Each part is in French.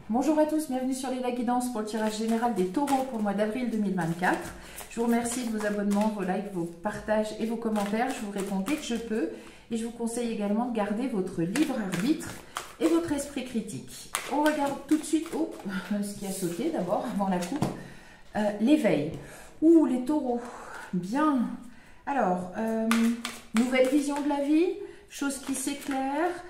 Bonjour à tous, bienvenue sur Lila Guidance pour le tirage général des taureaux pour le mois d'avril 2024. Je vous remercie de vos abonnements, vos likes, vos partages et vos commentaires. Je vous réponds dès que je peux et je vous conseille également de garder votre libre arbitre et votre esprit critique. On regarde tout de suite ce qui a sauté d'abord avant la coupe. L'éveil. Ouh, les taureaux. Bien. Alors, nouvelle vision de la vie, choses qui s'éclairent,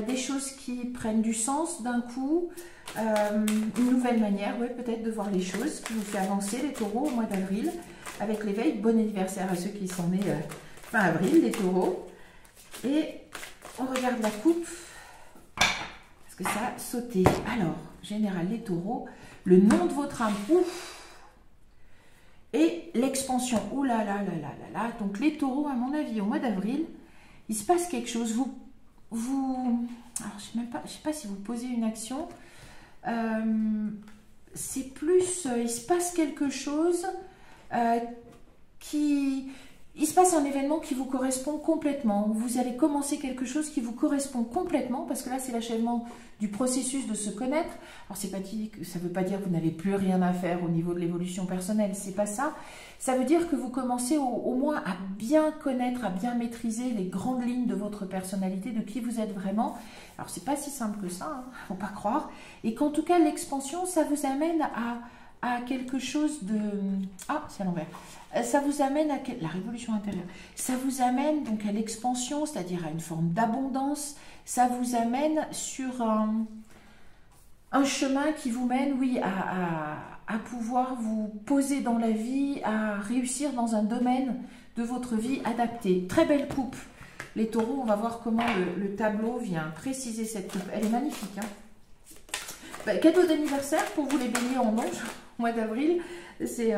des choses qui prennent du sens d'un coup. Une nouvelle manière, ouais, peut-être de voir les choses qui vous fait avancer les taureaux au mois d'avril avec l'éveil. Bon anniversaire à ceux qui sont nés fin avril, les taureaux. Et on regarde la coupe parce que ça a sauté. Alors, général, les taureaux, le nom de votre âme, ouf, et l'expansion. Ouh là là là là là là. Donc les taureaux, à mon avis, au mois d'avril, il se passe quelque chose. Alors, je sais pas si vous posez une action. C'est plus, il se passe quelque chose il se passe un événement qui vous correspond complètement. Vous allez commencer quelque chose qui vous correspond complètement, parce que là, c'est l'achèvement du processus de se connaître. Alors, ça ne veut pas dire que vous n'avez plus rien à faire au niveau de l'évolution personnelle, c'est pas ça. Ça veut dire que vous commencez au moins à bien connaître, à bien maîtriser les grandes lignes de votre personnalité, de qui vous êtes vraiment. Alors, c'est pas si simple que ça, hein, faut pas croire. Et qu'en tout cas, l'expansion, ça vous amène à quelque chose de... Ah, c'est à l'envers. Ça vous amène à la révolution intérieure. Ça vous amène donc à l'expansion, c'est-à-dire à une forme d'abondance. Ça vous amène sur un chemin qui vous mène, oui, à pouvoir vous poser dans la vie, à réussir dans un domaine de votre vie adapté. Très belle coupe. Les taureaux, on va voir comment le tableau vient préciser cette coupe. Elle est magnifique, hein. Cadeau d'anniversaire pour vous les béliers en ange, mois d'avril, c'est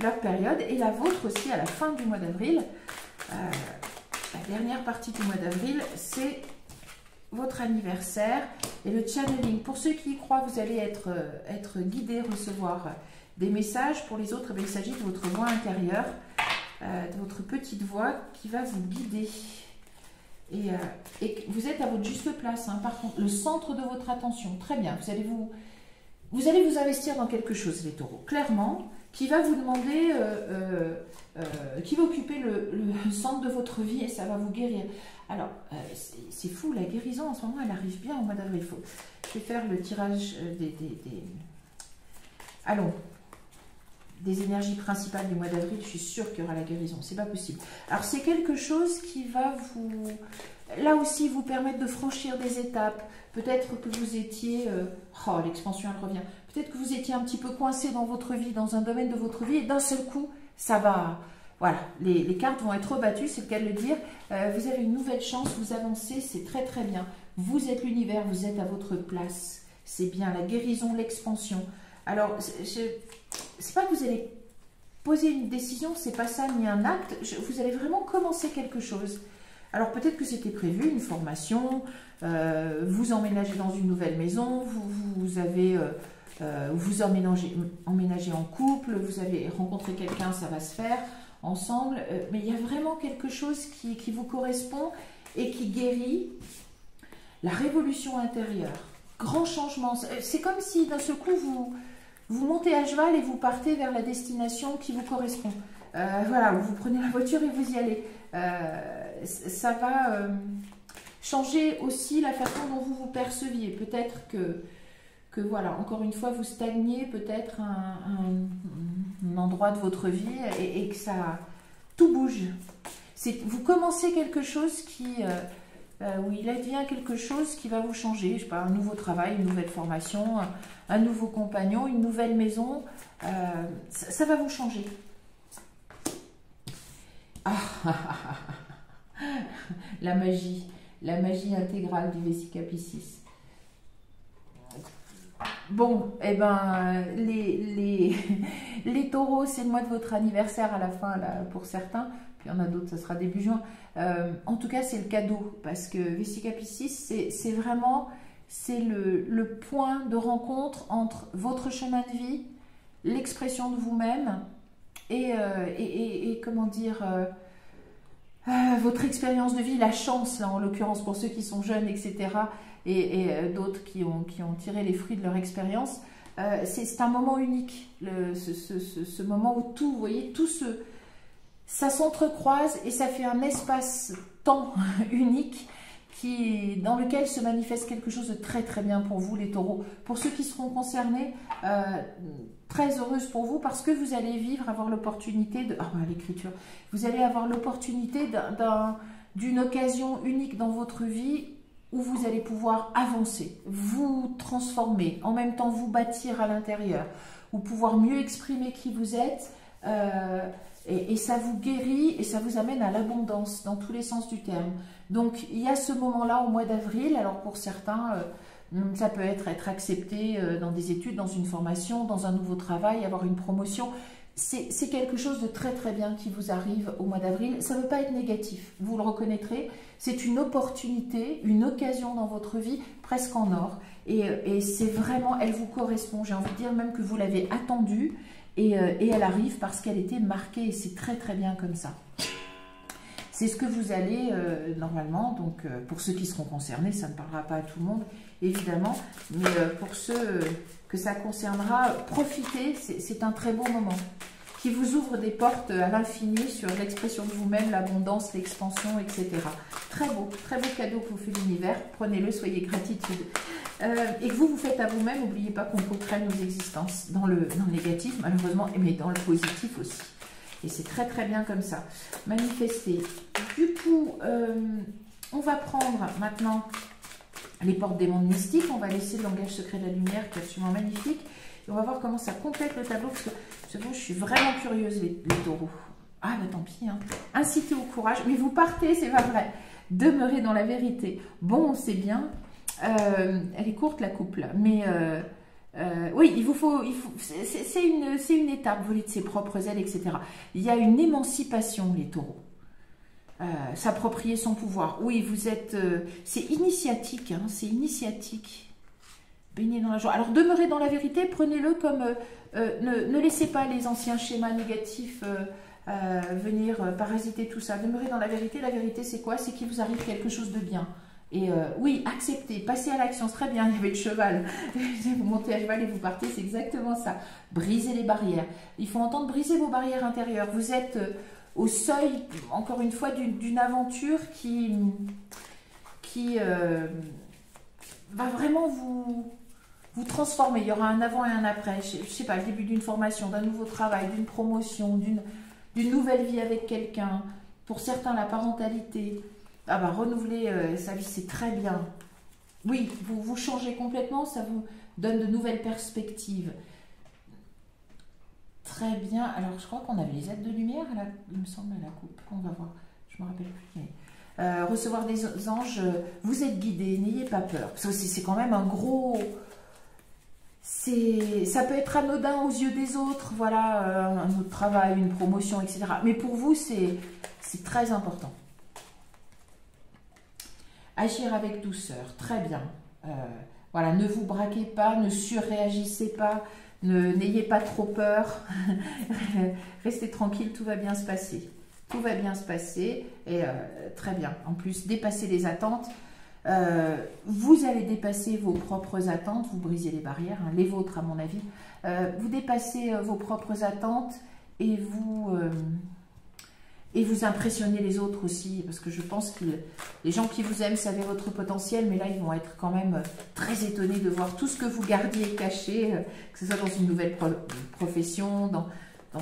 leur période, et la vôtre aussi à la fin du mois d'avril. La dernière partie du mois d'avril, c'est votre anniversaire et le channeling. Pour ceux qui y croient, vous allez être guidés, recevoir des messages. Pour les autres, il s'agit de votre voix intérieure, de votre petite voix qui va vous guider. Et vous êtes à votre juste place, hein. Par contre, le centre de votre attention, très bien, vous allez vous investir dans quelque chose, les taureaux, clairement, qui va vous demander, qui va occuper le centre de votre vie, et ça va vous guérir. Alors, c'est fou, la guérison en ce moment, elle arrive bien au mois d'avril. Je vais faire le tirage des énergies principales du mois d'avril. Je suis sûre qu'il y aura la guérison, c'est pas possible. Alors, c'est quelque chose qui va là aussi, vous permettre de franchir des étapes. Peut-être que vous étiez... oh, l'expansion, elle revient. Peut-être que vous étiez un petit peu coincé dans votre vie, dans un domaine de votre vie, et d'un seul coup, ça va... Voilà, les cartes vont être rebattues, c'est le cas de le dire. Vous avez une nouvelle chance, vous avancez, c'est très très bien. Vous êtes l'univers, vous êtes à votre place. C'est bien, la guérison, l'expansion. Alors, c'est pas que vous allez poser une décision, c'est pas ça, ni un acte. Vous allez vraiment commencer quelque chose. Alors, peut-être que c'était prévu, une formation, vous emménagez dans une nouvelle maison, vous emménagez en couple, vous avez rencontré quelqu'un, ça va se faire ensemble, mais il y a vraiment quelque chose qui vous correspond et qui guérit. La révolution intérieure, grand changement, c'est comme si d'un seul coup vous montez à cheval et vous partez vers la destination qui vous correspond. Voilà, vous prenez la voiture et vous y allez. Ça va changer aussi la façon dont vous vous perceviez. Peut-être que voilà, encore une fois, vous stagnez peut-être un endroit de votre vie et que ça, tout bouge. Vous commencez quelque chose où il advient quelque chose qui va vous changer. Je sais pas, un nouveau travail, une nouvelle formation, un nouveau compagnon, une nouvelle maison. Ça va vous changer. La magie intégrale du Vesica Piscis. Bon, eh ben, les taureaux, c'est le mois de votre anniversaire à la fin, là, pour certains. Puis il y en a d'autres, ça sera début juin. En tout cas, c'est le cadeau, parce que Vesica Piscis, c'est vraiment le point de rencontre entre votre chemin de vie, l'expression de vous-même et comment dire... votre expérience de vie, la chance, là, en l'occurrence pour ceux qui sont jeunes, etc. et d'autres qui ont tiré les fruits de leur expérience. C'est un moment unique, ce moment où tout, vous voyez, ça s'entrecroise et ça fait un espace-temps unique dans lequel se manifeste quelque chose de très très bien pour vous les taureaux. Pour ceux qui seront concernés, très heureuse pour vous parce que vous allez avoir l'opportunité de... Ah, l'écriture. Vous allez avoir l'opportunité d'une occasion unique dans votre vie où vous allez pouvoir avancer, vous transformer, en même temps vous bâtir à l'intérieur, ou pouvoir mieux exprimer qui vous êtes, et ça vous guérit et ça vous amène à l'abondance dans tous les sens du terme. Donc il y a ce moment-là au mois d'avril. Alors pour certains, ça peut être accepté dans des études, dans une formation, dans un nouveau travail, avoir une promotion. C'est quelque chose de très très bien qui vous arrive au mois d'avril. Ça ne veut pas être négatif, vous le reconnaîtrez. C'est une opportunité, une occasion dans votre vie, presque en or. Et c'est vraiment, elle vous correspond. J'ai envie de dire même que vous l'avez attendue et elle arrive parce qu'elle était marquée. Et c'est très très bien comme ça. C'est ce que vous allez, normalement, donc pour ceux qui seront concernés, ça ne parlera pas à tout le monde, évidemment. Mais pour ceux que ça concernera, profitez, c'est un très bon moment qui vous ouvre des portes à l'infini sur l'expression de vous-même, l'abondance, l'expansion, etc. Très beau cadeau que vous fait l'univers. Prenez-le, soyez gratitude. Et que vous faites à vous-même, n'oubliez pas qu'on co-crée nos existences dans le négatif, malheureusement, mais dans le positif aussi. Et c'est très très bien comme ça. Manifester. Du coup, on va prendre maintenant les portes des mondes mystiques. On va laisser le langage secret de la lumière qui est absolument magnifique. Et on va voir comment ça complète le tableau. Parce que je suis vraiment curieuse, les taureaux. Ah, bah tant pis. Hein. Incitez au courage. Mais vous partez, c'est pas vrai. Demeurez dans la vérité. Bon, c'est bien. Elle est courte la coupe là. Mais... oui, c'est une étape, voler de ses propres ailes, etc. Il y a une émancipation, les taureaux. S'approprier son pouvoir. Oui, vous êtes... c'est initiatique, hein, c'est initiatique. Baignez dans la joie. Alors, demeurez dans la vérité, prenez-le comme... ne laissez pas les anciens schémas négatifs venir parasiter tout ça. Demeurez dans la vérité. La vérité, c'est quoi? C'est qu'il vous arrive quelque chose de bien. Et oui, acceptez, passez à l'action, c'est très bien, il y avait le cheval, vous montez à cheval et vous partez, c'est exactement ça. Brisez les barrières, il faut entendre briser vos barrières intérieures. Vous êtes au seuil, encore une fois, d'une aventure qui va vraiment vous transformer. Il y aura un avant et un après, je ne sais pas, le début d'une formation, d'un nouveau travail, d'une promotion, d'une nouvelle vie avec quelqu'un. Pour certains, la parentalité. Ah bah, renouveler sa vie, c'est très bien. Oui, vous changez complètement, ça vous donne de nouvelles perspectives. Très bien. Alors, je crois qu'on avait les aides de lumière, il me semble, à la coupe. On va voir, je ne me rappelle plus. Mais... recevoir des anges, vous êtes guidés, n'ayez pas peur. Parce que c'est quand même un gros... Ça peut être anodin aux yeux des autres, voilà, un autre travail, une promotion, etc. Mais pour vous, c'est très important. Agir avec douceur, très bien. Voilà, ne vous braquez pas, ne surréagissez pas, n'ayez pas trop peur. Restez tranquille, tout va bien se passer. Tout va bien se passer et très bien. En plus, dépassez les attentes. Vous allez dépasser vos propres attentes, vous brisez les barrières, hein, les vôtres à mon avis. Vous dépassez vos propres attentes et vous impressionnez les autres aussi, parce que je pense que les gens qui vous aiment savaient votre potentiel, mais là, ils vont être quand même très étonnés de voir tout ce que vous gardiez caché, que ce soit dans une nouvelle profession, dans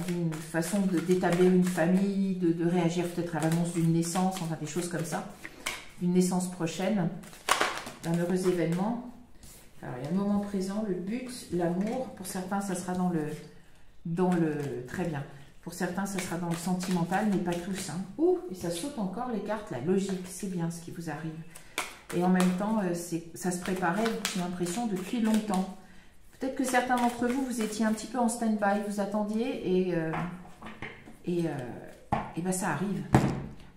une façon d'établir une famille, de réagir peut-être à l'annonce d'une naissance, enfin des choses comme ça, une naissance prochaine, d'un heureux événement. Alors, il y a le moment présent, le but, l'amour. Pour certains, ça sera dans le très bien. Pour certains, ça sera dans le sentimental, mais pas tous. Hein. Ouh, et ça saute encore les cartes, la logique, c'est bien ce qui vous arrive. Et en même temps, ça se préparait, j'ai l'impression, depuis longtemps. Peut-être que certains d'entre vous, vous étiez un petit peu en stand-by, vous attendiez, et ben ça arrive.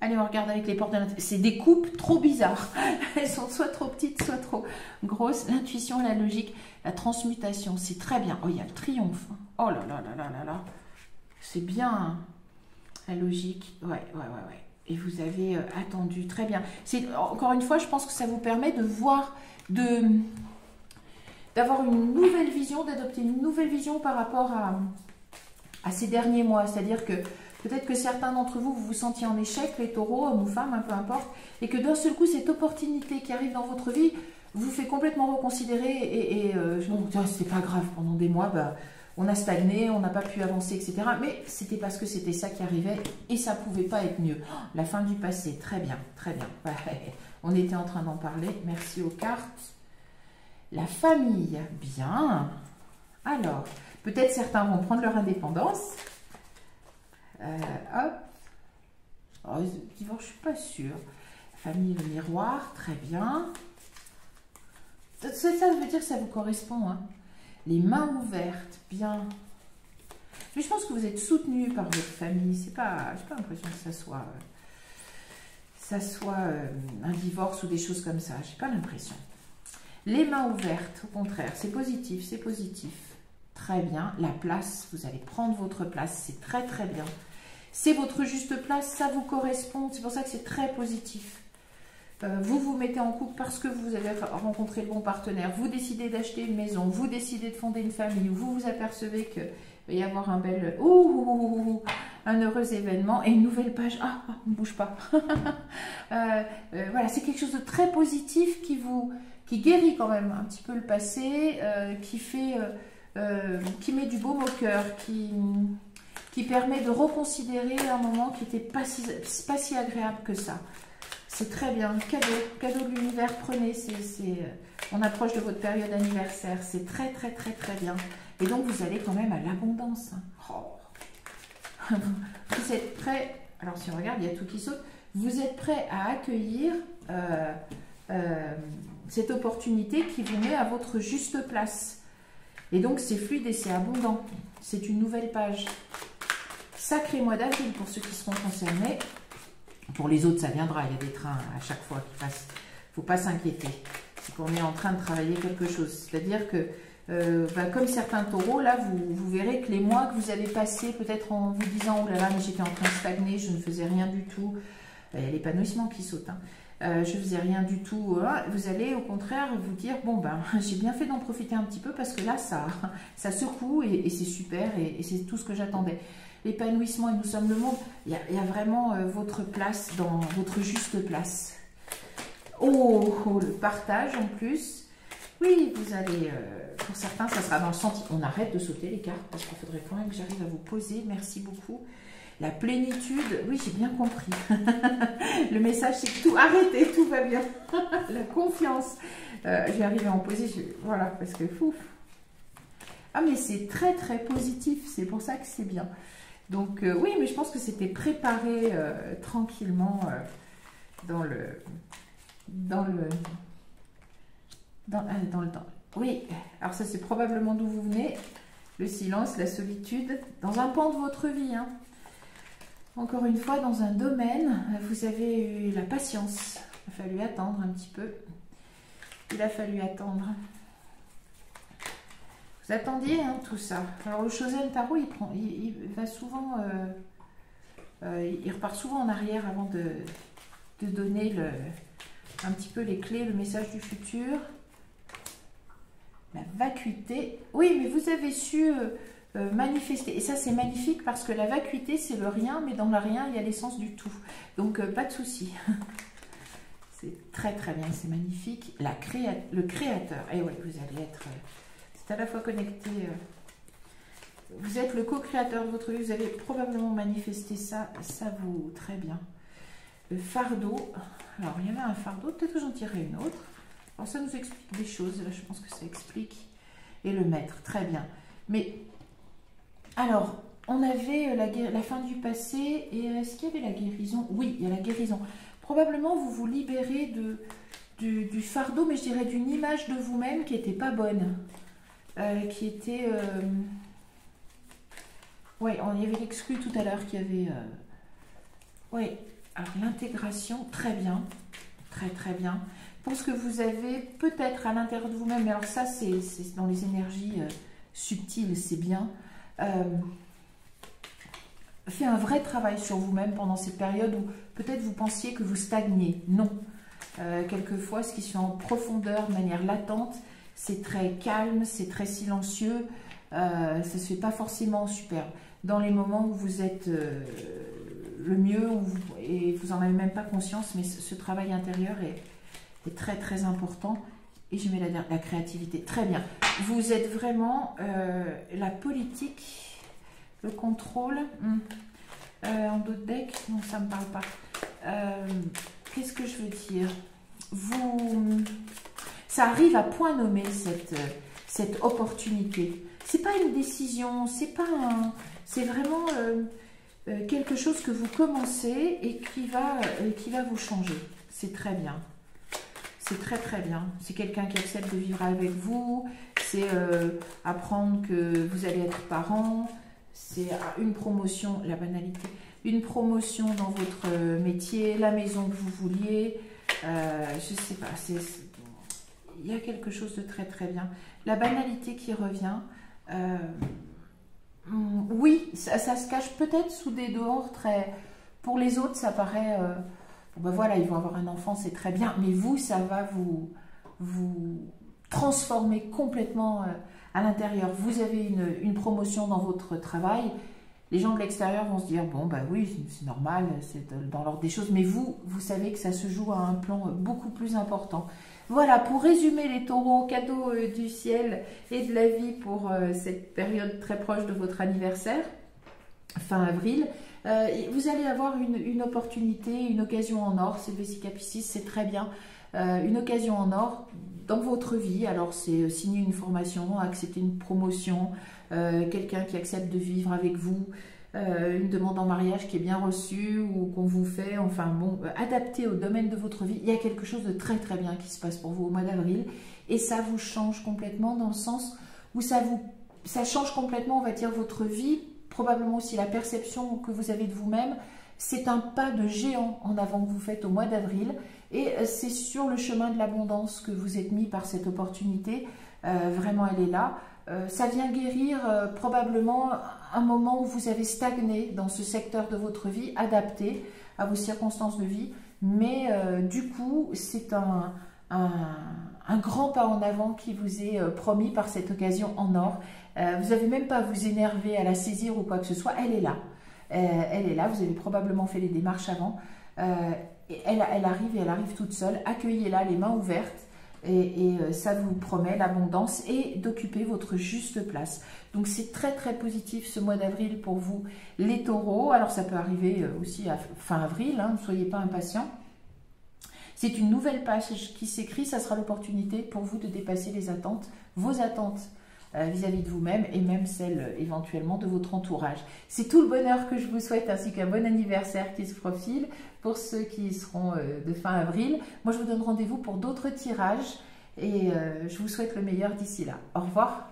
Allez, on regarde avec les portes de l'intuition. C'est des coupes trop bizarres. Elles sont soit trop petites, soit trop grosses. L'intuition, la logique, la transmutation, c'est très bien. Oh, il y a le triomphe. Oh là là là là là là. C'est bien, hein. La logique, ouais. Et vous avez attendu, très bien. Encore une fois, je pense que ça vous permet de voir d'avoir une nouvelle vision, d'adopter une nouvelle vision par rapport à ces derniers mois. C'est-à-dire que peut-être que certains d'entre vous, vous vous sentiez en échec, les taureaux, hommes ou femmes, peu importe, et que d'un seul coup, cette opportunité qui arrive dans votre vie vous fait complètement reconsidérer bon, c'était pas grave, pendant des mois, bah, on a stagné, on n'a pas pu avancer, etc. Mais c'était parce que c'était ça qui arrivait et ça ne pouvait pas être mieux. Oh, la fin du passé, très bien, très bien. Ouais, on était en train d'en parler, merci aux cartes. La famille, bien. Alors, peut-être certains vont prendre leur indépendance. Hop. Oh, divorce, je ne suis pas sûre. Famille, le miroir, très bien. Ça veut dire que ça vous correspond. Hein. Les mains ouvertes, bien. Mais je pense que vous êtes soutenu par votre famille. Je n'ai pas l'impression que ça soit un divorce ou des choses comme ça. Je n'ai pas l'impression. Les mains ouvertes, au contraire, c'est positif, c'est positif. Très bien. La place, vous allez prendre votre place, c'est très très bien. C'est votre juste place, ça vous correspond. C'est pour ça que c'est très positif. Vous vous mettez en couple parce que vous avez rencontré le bon partenaire. Vous décidez d'acheter une maison, vous décidez de fonder une famille. Vous vous apercevez qu'il va y avoir un bel... un heureux événement et une nouvelle page. Ah, on ne bouge pas. Voilà, c'est quelque chose de très positif qui guérit quand même un petit peu le passé, qui met du baume au cœur, qui permet de reconsidérer un moment qui n'était pas si agréable que ça. C'est très bien. Cadeau de l'univers, prenez. On approche de votre période anniversaire. C'est très, très, très, très bien. Et donc, vous allez quand même à l'abondance. Oh. Vous êtes prêts. Alors, si on regarde, il y a tout qui saute. Vous êtes prêts à accueillir cette opportunité qui vous met à votre juste place. Et donc, c'est fluide et c'est abondant. C'est une nouvelle page. Sacré mois d'avril pour ceux qui seront concernés. Pour les autres, ça viendra. Il y a des trains à chaque fois qui passent. Il ne faut pas s'inquiéter. C'est qu'on est en train de travailler quelque chose. C'est-à-dire que, comme certains taureaux, là, vous verrez que les mois que vous avez passés, peut-être en vous disant « Oh là là, mais j'étais en train de stagner, je ne faisais rien du tout. » Il y a l'épanouissement qui saute. Hein. Je ne faisais rien du tout. Vous allez, au contraire, vous dire « Bon, ben, j'ai bien fait d'en profiter un petit peu parce que là, ça secoue et c'est super et c'est tout ce que j'attendais. » L'épanouissement et nous sommes le monde, il y a vraiment votre place dans votre juste place. Oh, le partage en plus. Oui, vous allez, pour certains, ça sera dans le sentiment. On arrête de sauter les cartes parce qu'il faudrait quand même que j'arrive à vous poser. Merci beaucoup. La plénitude, oui, j'ai bien compris. Le message, c'est que tout, arrêtez, tout va bien. La confiance. Je vais arriver à en poser, voilà, parce que fou. Ah, mais c'est très, très positif. C'est pour ça que c'est bien. Donc, oui, mais je pense que c'était préparé tranquillement dans le temps. Oui, alors ça, c'est probablement d'où vous venez. Le silence, la solitude, dans un pan de votre vie. Hein. Encore une fois, dans un domaine, vous avez eu la patience. Il a fallu attendre un petit peu. Il a fallu attendre. Vous attendiez hein, tout ça. Alors le Shozen Tarot, il va souvent, il repart souvent en arrière avant de donner un petit peu les clés, le message du futur. La vacuité. Oui, mais vous avez su manifester. Et ça, c'est magnifique parce que la vacuité, c'est le rien, mais dans le rien, il y a l'essence du tout. Donc, pas de souci. C'est très, très bien. C'est magnifique. Le créateur. Et oui, vous allez être... à la fois connecté, vous êtes le co-créateur de votre vie, vous avez probablement manifesté ça vous très bien. Le fardeau, alors il y avait un fardeau, peut-être que j'en tirerai une autre. Alors ça nous explique des choses, là je pense que ça explique. Et le maître, très bien. Mais, alors, on avait la fin du passé, et est-ce qu'il y avait la guérison? Oui, il y a la guérison. Probablement vous vous libérez du fardeau, mais je dirais d'une image de vous-même qui n'était pas bonne. Qui était... Oui, on y avait exclu tout à l'heure qu'il y avait... Oui, alors l'intégration, très bien. Très, très bien. Pour ce que vous avez peut-être à l'intérieur de vous-même, mais alors ça, c'est dans les énergies subtiles, c'est bien. Fait un vrai travail sur vous-même pendant cette période où peut-être vous pensiez que vous stagniez. Non. Quelquefois, ce qui se fait en profondeur, de manière latente, c'est très calme, c'est très silencieux. Ça ne se fait pas forcément super. Dans les moments où vous êtes le mieux, et vous n'en avez même pas conscience, mais ce travail intérieur est très très important. Et je mets la créativité. Très bien. Vous êtes vraiment la politique, le contrôle. En dos de deck, non, ça ne me parle pas. Qu'est-ce que je veux dire? Ça arrive à point nommé cette opportunité. C'est pas une décision, c'est vraiment quelque chose que vous commencez et qui va vous changer. C'est très bien. C'est très très bien. C'est quelqu'un qui accepte de vivre avec vous. C'est apprendre que vous allez être parent. C'est une promotion, la banalité. Une promotion dans votre métier, la maison que vous vouliez. Je sais pas. Il y a quelque chose de très très bien. La banalité qui revient. Oui, ça se cache peut-être sous des dehors très... Pour les autres, ça paraît... ben voilà, ils vont avoir un enfant, c'est très bien. Mais vous, ça va vous transformer complètement à l'intérieur. Vous avez une promotion dans votre travail. Les gens de l'extérieur vont se dire, bon, ben oui, c'est normal, c'est dans l'ordre des choses. Mais vous savez que ça se joue à un plan beaucoup plus important. Voilà, pour résumer les taureaux, cadeaux du ciel et de la vie pour cette période très proche de votre anniversaire, fin avril. Vous allez avoir une opportunité, une occasion en or, c'est le Vesica-Piscis, c'est très bien. Une occasion en or dans votre vie, alors c'est signer une formation, accepter une promotion, quelqu'un qui accepte de vivre avec vous, une demande en mariage qui est bien reçue ou qu'on vous fait, enfin bon, adapté au domaine de votre vie. Il y a quelque chose de très très bien qui se passe pour vous au mois d'avril et ça vous change complètement dans le sens où ça change complètement, on va dire, votre vie, probablement aussi la perception que vous avez de vous-même. C'est un pas de géant en avant que vous faites au mois d'avril et c'est sur le chemin de l'abondance que vous êtes mis par cette opportunité. Vraiment, elle est là. Ça vient guérir probablement un moment où vous avez stagné dans ce secteur de votre vie, adapté à vos circonstances de vie. Mais du coup, c'est un grand pas en avant qui vous est promis par cette occasion en or. Vous n'avez même pas à vous énerver, à la saisir ou quoi que ce soit. Elle est là. Elle est là. Vous avez probablement fait les démarches avant. Et elle arrive et elle arrive toute seule. Accueillez-la les mains ouvertes. Et ça vous promet l'abondance et d'occuper votre juste place. Donc c'est très très positif ce mois d'avril pour vous les taureaux. Alors ça peut arriver aussi à fin avril, hein, ne soyez pas impatients. C'est une nouvelle page qui s'écrit, ça sera l'opportunité pour vous de dépasser les attentes, vos attentes vis-à-vis de vous-même et même celles éventuellement de votre entourage. C'est tout le bonheur que je vous souhaite ainsi qu'un bon anniversaire qui se profile pour ceux qui seront de fin avril. Moi je vous donne rendez-vous pour d'autres tirages et je vous souhaite le meilleur d'ici là. Au revoir.